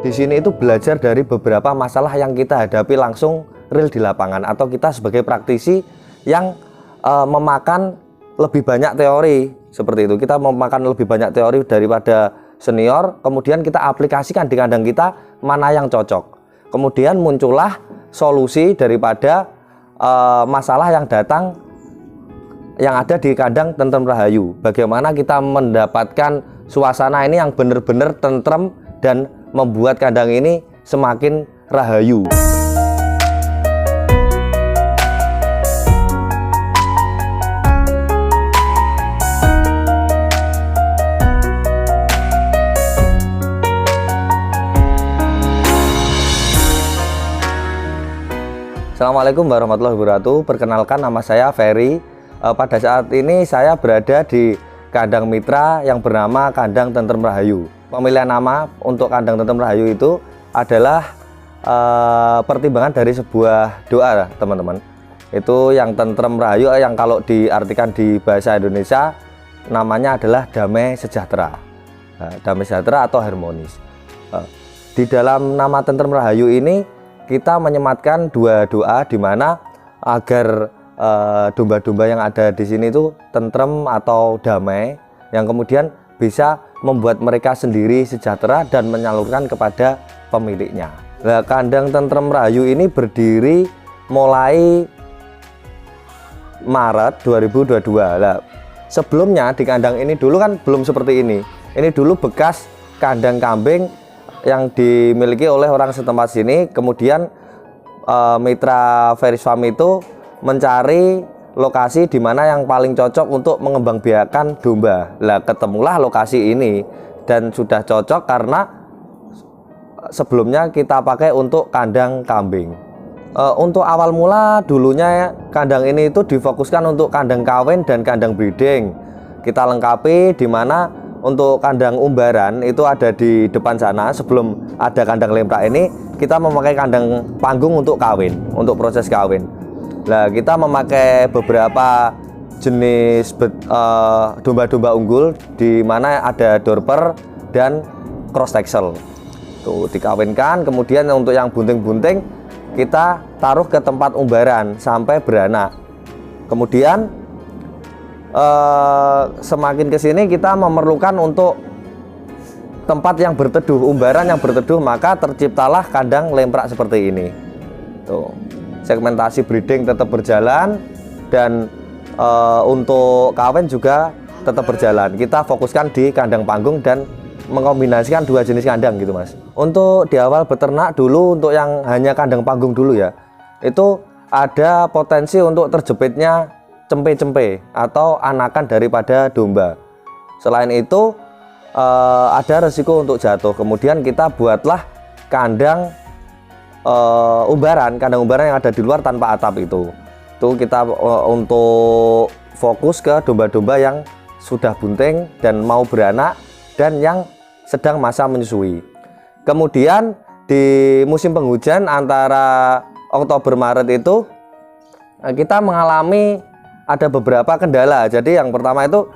di sini itu belajar dari beberapa masalah yang kita hadapi langsung real di lapangan, atau kita sebagai praktisi yang memakan lebih banyak teori seperti itu. Kita memakan lebih banyak teori daripada senior, kemudian kita aplikasikan di kandang kita mana yang cocok. Kemudian muncullah solusi daripada masalah yang datang yang ada di kandang Tentrem Rahayu. Bagaimana kita mendapatkan suasana ini yang benar-benar tentrem dan membuat kandang ini semakin rahayu. Assalamualaikum warahmatullahi wabarakatuh. Perkenalkan, nama saya Ferry. Pada saat ini saya berada di kandang mitra yang bernama Kandang Tentrem Rahayu. Pemilihan nama untuk Kandang Tentrem Rahayu itu adalah pertimbangan dari sebuah doa, teman-teman. Itu yang Tentrem Rahayu, yang kalau diartikan di bahasa Indonesia namanya adalah damai sejahtera. Damai sejahtera atau harmonis. Di dalam nama Tentrem Rahayu ini kita menyematkan dua doa, di mana agar domba-domba yang ada di sini itu tentrem atau damai, yang kemudian bisa membuat mereka sendiri sejahtera dan menyalurkan kepada pemiliknya. Nah, Kandang Tentrem Rahayu ini berdiri mulai Maret 2022. Nah, sebelumnya di kandang ini dulu kan belum seperti ini. Ini dulu bekas kandang kambing yang dimiliki oleh orang setempat sini. Kemudian mitra Ferry Farm itu mencari lokasi di mana yang paling cocok untuk mengembangbiakan domba. Lah, ketemulah lokasi ini dan sudah cocok karena sebelumnya kita pakai untuk kandang kambing. Untuk awal mula dulunya kandang ini itu difokuskan untuk kandang kawin dan kandang breeding. Kita lengkapi, di mana untuk kandang umbaran itu ada di depan sana. Sebelum ada kandang lemprak ini, kita memakai kandang panggung untuk kawin, untuk proses kawin. Nah, kita memakai beberapa jenis domba-domba unggul, di mana ada Dorper dan Cross Texel. Tuh dikawinkan, kemudian untuk yang bunting-bunting kita taruh ke tempat umbaran sampai beranak. Kemudian semakin ke sini kita memerlukan untuk tempat yang berteduh, umbaran yang berteduh, maka terciptalah kandang lemprak seperti ini. Tuh, segmentasi breeding tetap berjalan, dan untuk kawin juga tetap berjalan. Kita fokuskan di kandang panggung dan mengkombinasikan dua jenis kandang gitu, Mas. Untuk di awal beternak dulu, untuk yang hanya kandang panggung dulu ya, itu ada potensi untuk terjepitnya cempe-cempe atau anakan daripada domba. Selain itu ada resiko untuk jatuh. Kemudian kita buatlah kandang kandang umbaran yang ada di luar tanpa atap. Itu kita untuk fokus ke domba-domba yang sudah bunting dan mau beranak dan yang sedang masa menyusui. Kemudian di musim penghujan antara Oktober Maret itu kita mengalami ada beberapa kendala. Jadi yang pertama itu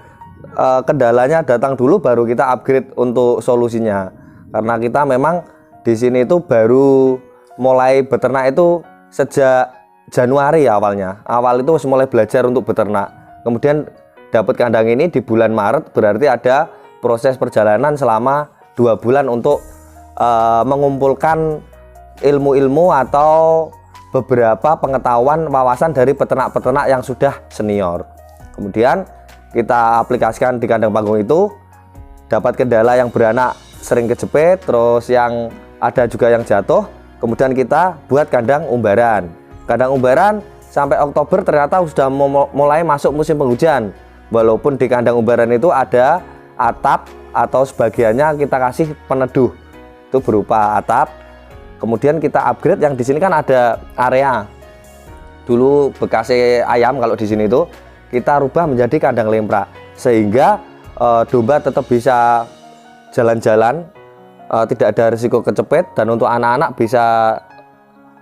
kendalanya datang dulu, baru kita upgrade untuk solusinya. Karena kita memang di sini itu baru mulai beternak itu sejak Januari awalnya. Awal itu mulai belajar untuk beternak. Kemudian dapat kandang ini di bulan Maret, berarti ada proses perjalanan selama 2 bulan untuk mengumpulkan ilmu-ilmu atau beberapa pengetahuan, wawasan dari peternak-peternak yang sudah senior. Kemudian kita aplikasikan di kandang panggung itu, dapat kendala yang beranak sering kejepit, terus yang ada juga yang jatuh. Kemudian kita buat kandang umbaran. Kandang umbaran sampai Oktober ternyata sudah mulai masuk musim penghujan. Walaupun di kandang umbaran itu ada atap atau sebagiannya kita kasih peneduh, itu berupa atap. Kemudian kita upgrade, yang di sini kan ada area dulu bekas ayam, kalau di sini itu kita rubah menjadi kandang lemprak, sehingga domba tetap bisa jalan-jalan, tidak ada risiko kecepit, dan untuk anak-anak bisa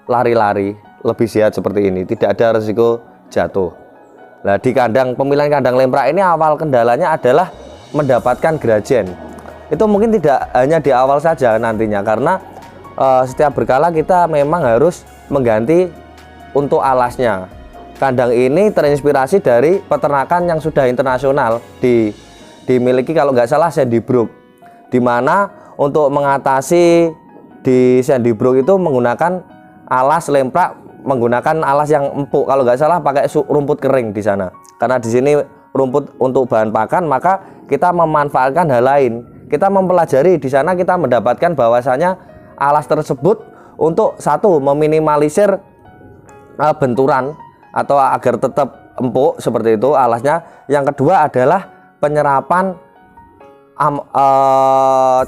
lari-lari lebih sehat seperti ini, tidak ada risiko jatuh. Nah, di pemilihan kandang lemprak ini awal kendalanya adalah mendapatkan grajen. Itu mungkin tidak hanya di awal saja nantinya, karena setiap berkala kita memang harus mengganti untuk alasnya. Kandang ini terinspirasi dari peternakan yang sudah internasional dimiliki kalau nggak salah Sandy Brook, dimana untuk mengatasi di Sandy Brook itu menggunakan alas lemprak, menggunakan alas yang empuk, kalau nggak salah pakai rumput kering di sana. Karena di sini rumput untuk bahan pakan, maka kita memanfaatkan hal lain. Kita mempelajari di sana, kita mendapatkan bahwasanya alas tersebut untuk satu meminimalisir benturan atau agar tetap empuk seperti itu alasnya. Yang kedua adalah penyerapan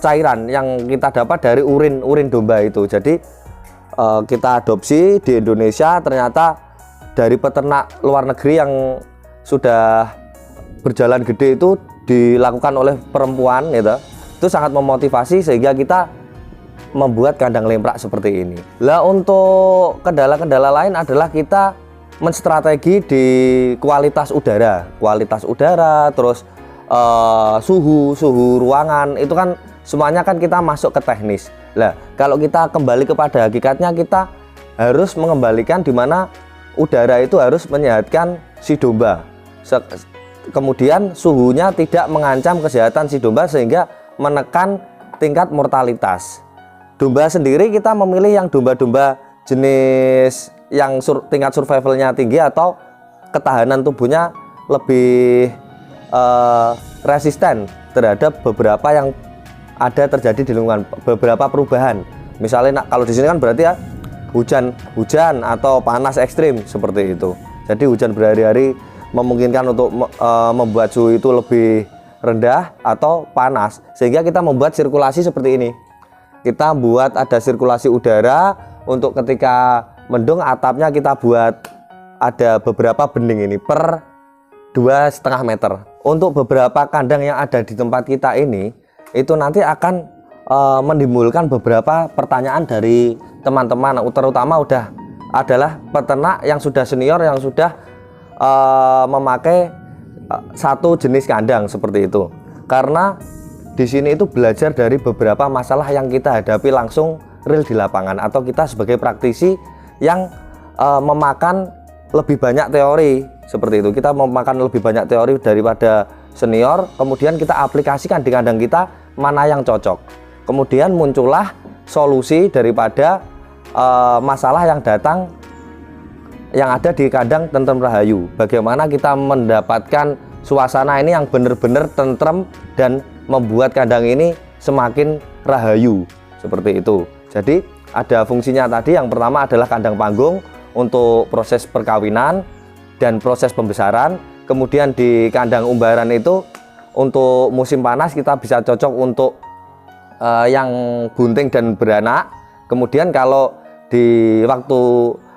cairan yang kita dapat dari urin domba itu. Jadi kita adopsi di Indonesia, ternyata dari peternak luar negeri yang sudah berjalan gede itu dilakukan oleh perempuan gitu. Itu sangat memotivasi sehingga kita membuat kandang lemprak seperti ini. Lah untuk kendala-kendala lain adalah kita menstrategi di kualitas udara, terus suhu ruangan itu kan semuanya kan kita masuk ke teknis. Lah kalau kita kembali kepada hakikatnya, kita harus mengembalikan di mana udara itu harus menyehatkan si domba. Kemudian suhunya tidak mengancam kesehatan si domba sehingga menekan tingkat mortalitas. Domba sendiri kita memilih yang domba-domba jenis yang tingkat survivalnya tinggi atau ketahanan tubuhnya lebih resisten terhadap beberapa yang ada terjadi di lingkungan, beberapa perubahan. Misalnya kalau di sini kan berarti ya hujan atau panas ekstrim seperti itu. Jadi hujan berhari-hari memungkinkan untuk membuat suhu itu lebih rendah atau panas, sehingga kita membuat sirkulasi seperti ini. Kita buat ada sirkulasi udara untuk ketika mendung, atapnya kita buat ada beberapa bening ini per 2,5 meter. Untuk beberapa kandang yang ada di tempat kita ini, itu nanti akan menimbulkan beberapa pertanyaan dari teman-teman, terutama adalah peternak yang sudah senior, yang sudah memakai satu jenis kandang seperti itu. Karena di sini itu belajar dari beberapa masalah yang kita hadapi langsung real di lapangan, atau kita sebagai praktisi yang memakan lebih banyak teori seperti itu. Kita memakan lebih banyak teori daripada senior, kemudian kita aplikasikan di kandang kita mana yang cocok. Kemudian muncullah solusi daripada masalah yang datang yang ada di kandang Tentrem Rahayu. Bagaimana kita mendapatkan suasana ini yang benar-benar tentrem dan membuat kandang ini semakin rahayu seperti itu. Jadi ada fungsinya tadi, yang pertama adalah kandang panggung untuk proses perkawinan dan proses pembesaran. Kemudian di kandang umbaran itu untuk musim panas kita bisa cocok untuk yang bunting dan beranak. Kemudian kalau di waktu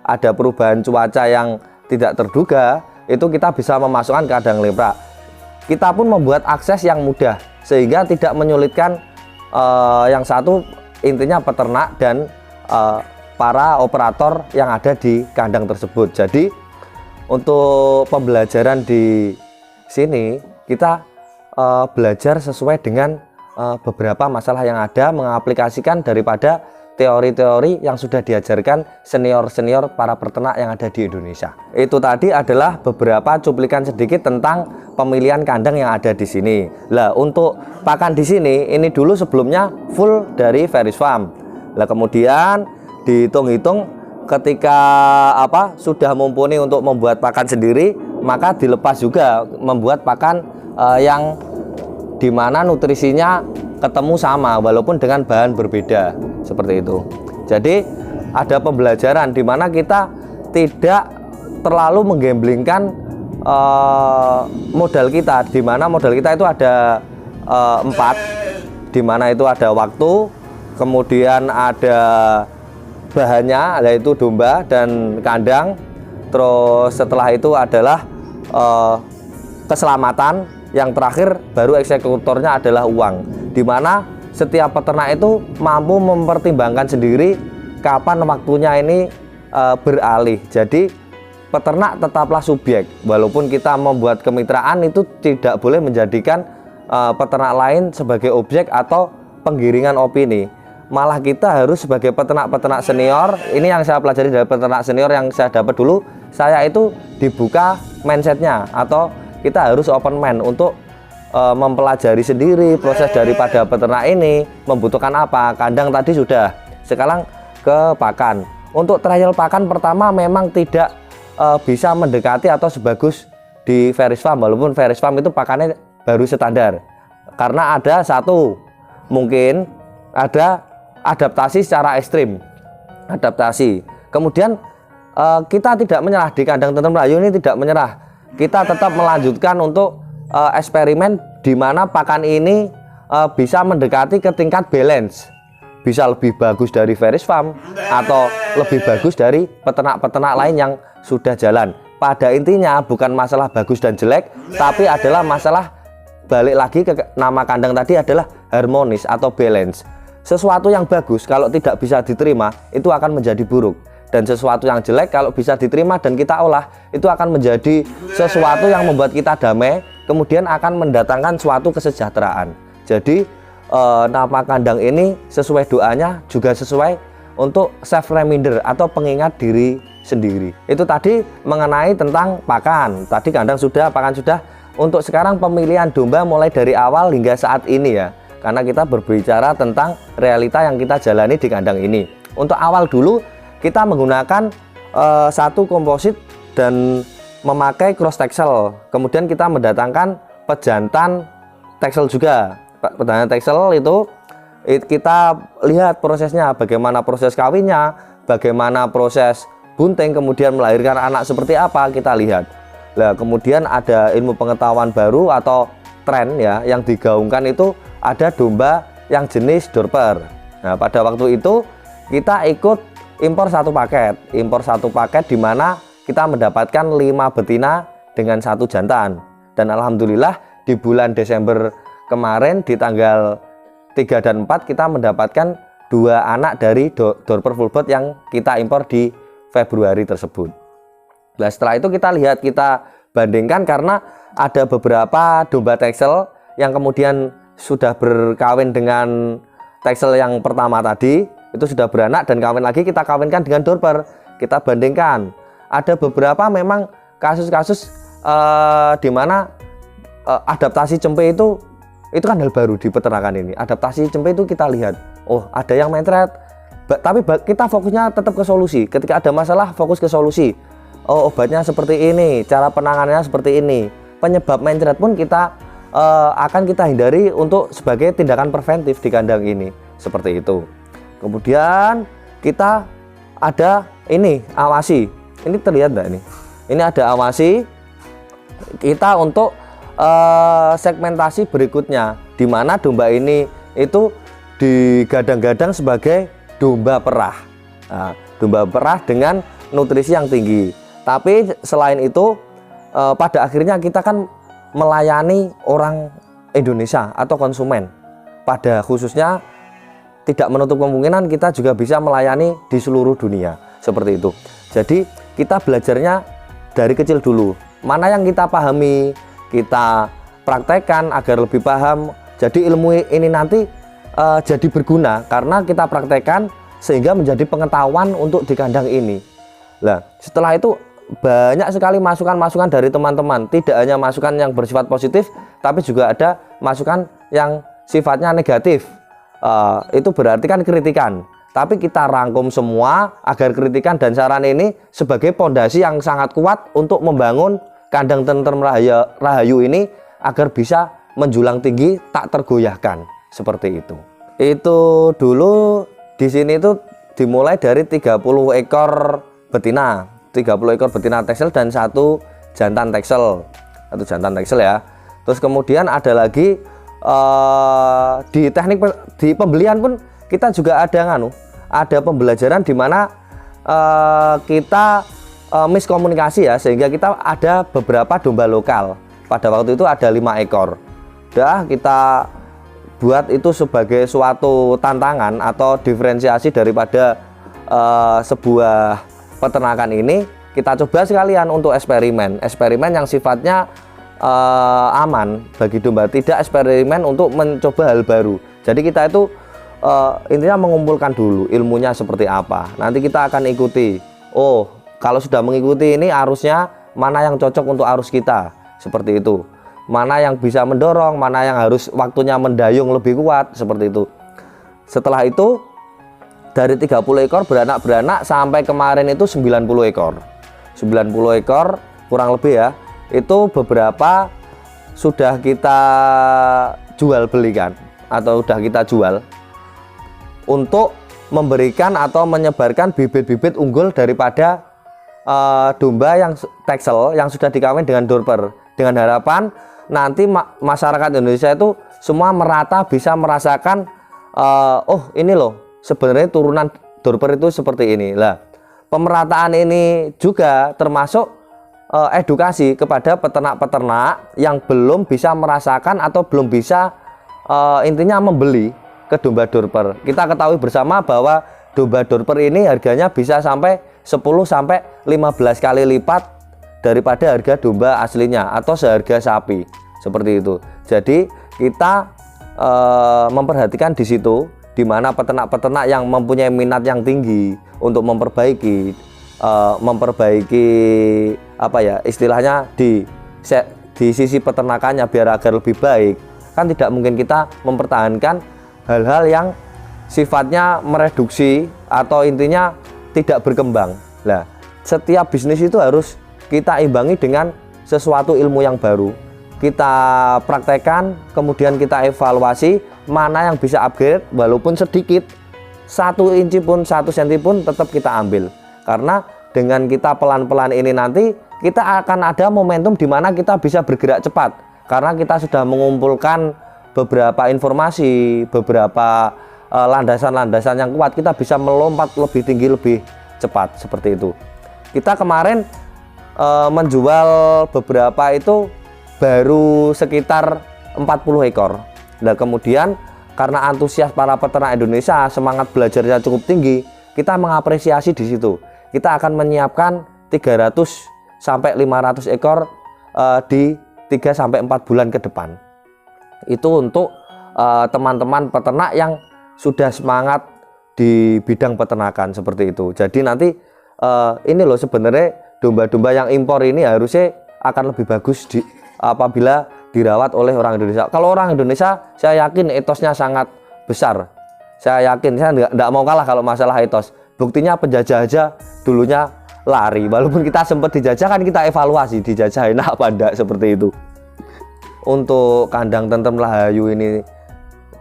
ada perubahan cuaca yang tidak terduga, itu kita bisa memasukkan kandang lemprak. Kita pun membuat akses yang mudah sehingga tidak menyulitkan yang satu, intinya peternak dan para operator yang ada di kandang tersebut. Jadi untuk pembelajaran di sini kita belajar sesuai dengan beberapa masalah yang ada, mengaplikasikan daripada teori-teori yang sudah diajarkan senior-senior para peternak yang ada di Indonesia. Itu tadi adalah beberapa cuplikan sedikit tentang pemilihan kandang yang ada di sini. Lah untuk pakan di sini ini dulu sebelumnya full dari Ferris Farm. Lah kemudian dihitung-hitung ketika sudah mumpuni untuk membuat pakan sendiri, maka dilepas juga membuat pakan yang dimana nutrisinya ketemu sama walaupun dengan bahan berbeda seperti itu. Jadi ada pembelajaran di mana kita tidak terlalu menggamblingkan modal kita, di mana modal kita itu ada 4, di mana itu ada waktu, kemudian ada bahannya yaitu domba dan kandang, terus setelah itu adalah keselamatan, yang terakhir baru eksekutornya adalah uang, di mana setiap peternak itu mampu mempertimbangkan sendiri kapan waktunya ini beralih. Jadi peternak tetaplah subjek, walaupun kita membuat kemitraan itu tidak boleh menjadikan peternak lain sebagai objek atau penggiringan opini. malah kita harus sebagai peternak-peternak senior, ini yang saya pelajari dari peternak senior yang saya dapat dulu, saya itu dibuka mindsetnya, atau kita harus open mind untuk mempelajari sendiri proses daripada peternak ini membutuhkan apa. Kandang tadi sudah, sekarang ke pakan. Untuk trial pakan pertama memang tidak bisa mendekati atau sebagus di Ferris Farm, walaupun Ferris Farm itu pakannya baru standar, karena ada satu, mungkin ada adaptasi secara ekstrim, adaptasi. Kemudian kita tidak menyerah di kandang tentrem Rahayu ini, tidak menyerah, kita tetap melanjutkan untuk eksperimen di mana pakan ini bisa mendekati ke tingkat balance, bisa lebih bagus dari Ferris Farm atau lebih bagus dari peternak-peternak lain yang sudah jalan. Pada intinya bukan masalah bagus dan jelek, tapi adalah masalah, balik lagi ke nama kandang tadi, adalah harmonis atau balance. Sesuatu yang bagus kalau tidak bisa diterima itu akan menjadi buruk, dan sesuatu yang jelek kalau bisa diterima dan kita olah itu akan menjadi sesuatu yang membuat kita damai, kemudian akan mendatangkan suatu kesejahteraan. Jadi nama kandang ini sesuai doanya juga sesuai untuk self reminder atau pengingat diri sendiri. Itu tadi mengenai tentang pakan. Tadi kandang sudah, pakan sudah. Untuk sekarang pemilihan domba mulai dari awal hingga saat ini ya, karena kita berbicara tentang realita yang kita jalani di kandang ini. Untuk awal dulu kita menggunakan satu komposit dan memakai cross texel. Kemudian kita mendatangkan pejantan texel juga. Pejantan texel itu kita lihat prosesnya, bagaimana proses kawinnya, bagaimana proses bunting, kemudian melahirkan anak seperti apa, kita lihat. Nah, kemudian ada ilmu pengetahuan baru atau tren ya yang digaungkan, itu ada domba yang jenis Dorper. Nah, pada waktu itu kita ikut impor satu paket di mana kita mendapatkan 5 betina dengan 1 jantan. Dan alhamdulillah di bulan Desember kemarin di tanggal 3 dan 4 kita mendapatkan 2 anak dari Dorper fullblood yang kita impor di Februari tersebut. Nah, setelah itu kita lihat, kita bandingkan, karena ada beberapa domba texel yang kemudian sudah berkawin dengan texel yang pertama tadi, itu sudah beranak dan kawin lagi, kita kawinkan dengan Dorper, kita bandingkan. Ada beberapa memang kasus-kasus di mana adaptasi cempe itu kan hal baru di peternakan ini. Adaptasi cempe itu kita lihat, oh ada yang mentret, tapi kita fokusnya tetap ke solusi. Ketika ada masalah, fokus ke solusi. Oh, obatnya seperti ini, cara penanganannya seperti ini. Penyebab mentret pun kita akan kita hindari untuk sebagai tindakan preventif di kandang ini, seperti itu. Kemudian kita ada ini awasi. Ini terlihat enggak ini? Ini ada awasi kita untuk segmentasi berikutnya, di mana domba ini itu digadang-gadang sebagai domba perah. Nah, domba perah dengan nutrisi yang tinggi. Tapi selain itu pada akhirnya kita kan melayani orang Indonesia atau konsumen. Pada khususnya tidak menutup kemungkinan kita juga bisa melayani di seluruh dunia, seperti itu. Jadi kita belajarnya dari kecil dulu. Mana yang kita pahami, kita praktekkan agar lebih paham. Jadi ilmu ini nanti jadi berguna karena kita praktekkan sehingga menjadi pengetahuan untuk di kandang ini. Nah, setelah itu banyak sekali masukan-masukan dari teman-teman. Tidak hanya masukan yang bersifat positif, tapi juga ada masukan yang sifatnya negatif. Itu berarti kan kritikan. Tapi kita rangkum semua agar kritikan dan saran ini sebagai pondasi yang sangat kuat untuk membangun kandang tentrem Rahayu ini agar bisa menjulang tinggi, tak tergoyahkan, seperti itu. Itu dulu di sini itu dimulai dari 30 ekor betina, 30 ekor betina texel dan 1 jantan texel, 1 jantan texel ya. Terus kemudian ada lagi di teknik di pembelian pun kita juga ada pembelajaran di mana kita miskomunikasi ya, sehingga kita ada beberapa domba lokal. Pada waktu itu ada 5 ekor. Udah kita buat itu sebagai suatu tantangan atau diferensiasi daripada sebuah peternakan ini. Kita coba sekalian untuk eksperimen yang sifatnya aman bagi domba, tidak eksperimen untuk mencoba hal baru. Jadi kita itu intinya mengumpulkan dulu ilmunya seperti apa. Nanti kita akan ikuti. Oh, kalau sudah mengikuti ini arusnya mana yang cocok untuk arus kita, seperti itu. Mana yang bisa mendorong, mana yang harus waktunya mendayung lebih kuat, seperti itu. Setelah itu dari 30 ekor beranak-beranak sampai kemarin itu 90 ekor. 90 ekor kurang lebih ya. Itu beberapa sudah kita jual belikan atau sudah kita jual untuk memberikan atau menyebarkan bibit-bibit unggul daripada domba yang Texel yang sudah dikawin dengan Dorper, dengan harapan nanti masyarakat Indonesia itu semua merata bisa merasakan oh ini loh sebenarnya turunan Dorper itu seperti ini. Lah, pemerataan ini juga termasuk edukasi kepada peternak-peternak yang belum bisa merasakan atau belum bisa intinya membeli ke domba Dorper. Kita ketahui bersama bahwa domba Dorper ini harganya bisa sampai 10 sampai 15 kali lipat daripada harga domba aslinya atau seharga sapi, seperti itu. Jadi kita memperhatikan di situ, di mana peternak-peternak yang mempunyai minat yang tinggi untuk memperbaiki apa ya istilahnya di sisi peternakannya biar agar lebih baik, kan tidak mungkin kita mempertahankan hal-hal yang sifatnya mereduksi atau intinya tidak berkembang. Nah, setiap bisnis itu harus kita imbangi dengan sesuatu ilmu yang baru. Kita praktekkan, kemudian kita evaluasi mana yang bisa upgrade walaupun sedikit, 1 inci pun 1 senti pun tetap kita ambil. Karena dengan kita pelan-pelan ini nanti kita akan ada momentum di mana kita bisa bergerak cepat. Karena kita sudah mengumpulkan beberapa informasi, beberapa landasan-landasan yang kuat, kita bisa melompat lebih tinggi, lebih cepat, seperti itu. Kita kemarin menjual beberapa itu baru sekitar 40 ekor. Nah, kemudian karena antusias para peternak Indonesia, semangat belajarnya cukup tinggi, kita mengapresiasi di situ. Kita akan menyiapkan 300 sampai 500 ekor di 3 sampai 4 bulan ke depan. Itu untuk teman-teman peternak yang sudah semangat di bidang peternakan, seperti itu. Jadi nanti ini loh sebenarnya domba-domba yang impor ini harusnya akan lebih bagus apabila dirawat oleh orang Indonesia. Kalau orang Indonesia, saya yakin etosnya sangat besar. Saya yakin, saya nggak mau kalah kalau masalah etos. Buktinya penjajah aja dulunya lari. Walaupun kita sempat dijajah, kan kita evaluasi dijajah enak apa enggak, seperti itu. Untuk kandang tentrem Rahayu ini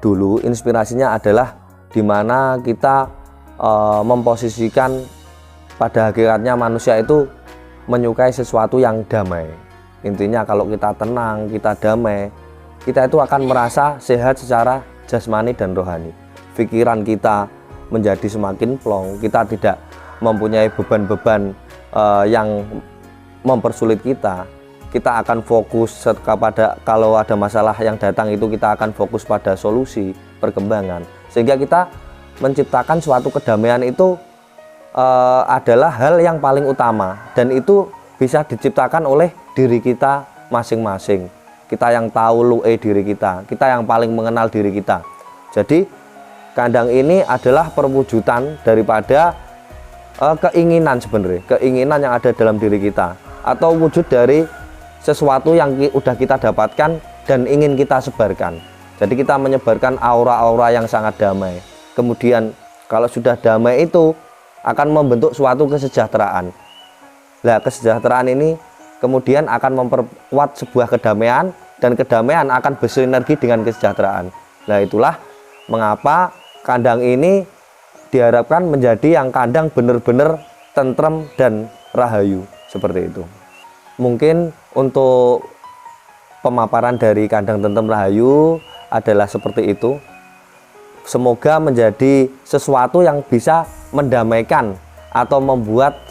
dulu inspirasinya adalah dimana kita memposisikan pada hakikatnya manusia itu menyukai sesuatu yang damai. Intinya kalau kita tenang, kita damai, kita itu akan merasa sehat secara jasmani dan rohani. Pikiran kita menjadi semakin plong, kita tidak mempunyai beban-beban yang mempersulit kita. Kita akan fokus kepada, kalau ada masalah yang datang itu kita akan fokus pada solusi, perkembangan. Sehingga kita menciptakan suatu kedamaian itu adalah hal yang paling utama, dan itu bisa diciptakan oleh diri kita masing-masing. Kita yang tahu lu'e diri kita yang paling mengenal diri kita. Jadi kandang ini adalah perwujudan daripada keinginan sebenarnya, keinginan yang ada dalam diri kita, atau wujud dari sesuatu yang udah kita dapatkan dan ingin kita sebarkan. Jadi kita menyebarkan aura-aura yang sangat damai. Kemudian kalau sudah damai itu akan membentuk suatu kesejahteraan. Nah, kesejahteraan ini kemudian akan memperkuat sebuah kedamaian, dan kedamaian akan bersinergi dengan kesejahteraan. Nah, itulah mengapa kandang ini diharapkan menjadi yang kandang benar-benar tentrem dan rahayu, seperti itu. Mungkin untuk pemaparan dari kandang tentrem Rahayu adalah seperti itu. Semoga menjadi sesuatu yang bisa mendamaikan atau membuat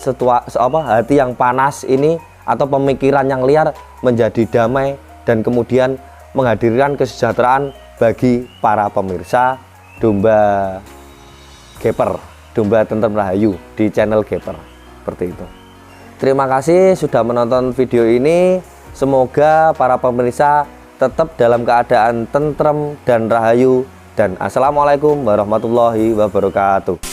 hati yang panas ini atau pemikiran yang liar menjadi damai, dan kemudian menghadirkan kesejahteraan bagi para pemirsa domba Geper, domba tentrem Rahayu di channel Geper, seperti itu. Terima kasih sudah menonton video ini. Semoga para pemirsa tetap dalam keadaan tentrem dan rahayu Dan assalamualaikum warahmatullahi wabarakatuh.